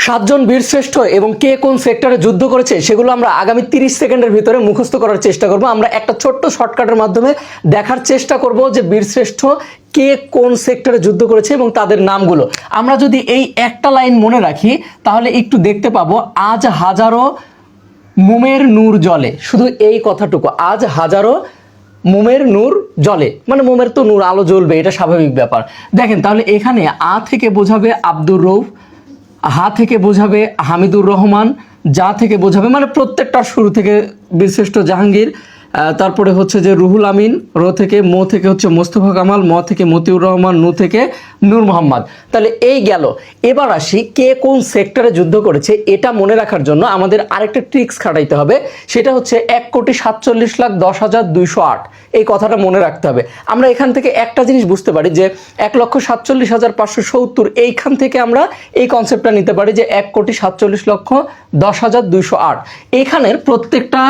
সাতজন বীরশ্রেষ্ঠ এবং কে কোন সেক্টরে যুদ্ধ করেছে সেগুলো আমরা আগামী 30 সেকেন্ডের ভিতরে মুখস্থ করার চেষ্টা করব। আমরা একটা ছোট্ট শর্টকাটের মাধ্যমে দেখার চেষ্টা করব যে বীরশ্রেষ্ঠ কে কোন সেক্টরে যুদ্ধ করেছে এবং তাদের নামগুলো। আমরা যদি এই একটা লাইন মনে রাখি তাহলে একটু দেখতে পাবো, আজ হাজারো মোমের নূর জ্বলে। শুধু এই কথাটুকু, আজ হাজারো মোমের নূর জ্বলে, মানে মোমের তো নূর, আলো জ্বলবে, এটা স্বাভাবিক ব্যাপার। দেখেন তাহলে এখানে আ থেকে বোঝাবে আব্দুর রউফ, হা থেকে বোঝাবে হামিদুর রহমান, যা থেকে বোঝাবে মানে প্রত্যেকটার শুরু থেকে বীরশ্রেষ্ঠ জাহাঙ্গীর, তারপরে হচ্ছে যে রুহুল আমিন, র থেকে মো থেকে হচ্ছে মোস্তফা কামাল, ম থেকে মতিউর রহমান, নু থেকে নূর মোহাম্মদ। তাহলে এই গেল। এবার আসি কে কোন সেক্টরে যুদ্ধ করেছে। এটা মনে রাখার জন্য আমাদের আরেকটা ট্রিক্স খাটাইতে হবে, সেটা হচ্ছে 1,47,10,208 এই কথাটা মনে রাখতে হবে। আমরা এখান থেকে একটা জিনিস বুঝতে পারি যে 1,47,570 এইখান থেকে আমরা এই কনসেপ্টটা নিতে পারি যে 1,47,10,208। এখানের প্রত্যেকটা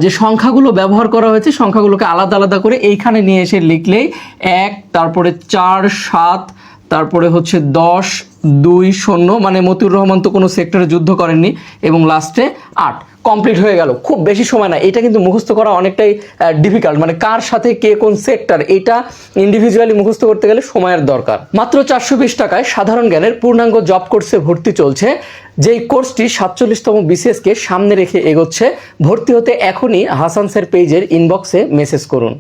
যে সংখ্যাগুলো ব্যবহার করা হয়েছে সংখ্যাগুলোকে আলাদা আলাদা করে এইখানে নিয়ে এসে লিখলেই 1, তারপরে 4, 7, তারপরে হচ্ছে 10, 2, 0, মানে মতিউর রহমান তো কোনো সেক্টরে যুদ্ধ করেননি, এবং লাস্টে 8 কমপ্লিট হয়ে গেল। খুব বেশি সময় না, এটা কিন্তু মুখস্থ করা অনেকটাই ডিফিকাল্ট, মানে কার সাথে কে কোন সেক্টর এটা ইন্ডিভিজুয়ালি মুখস্থ করতে গেলে সময়ের দরকার। মাত্র 420 টাকায় সাধারণ জ্ঞানের পূর্ণাঙ্গ জব কোর্সে ভর্তি চলছে, যেই কোর্সটি 47তম বিসিএসকে সামনে রেখে এগোচ্ছে। ভর্তি হতে এখনই হাসান স্যার পেজের ইনবক্সে মেসেজ করুন।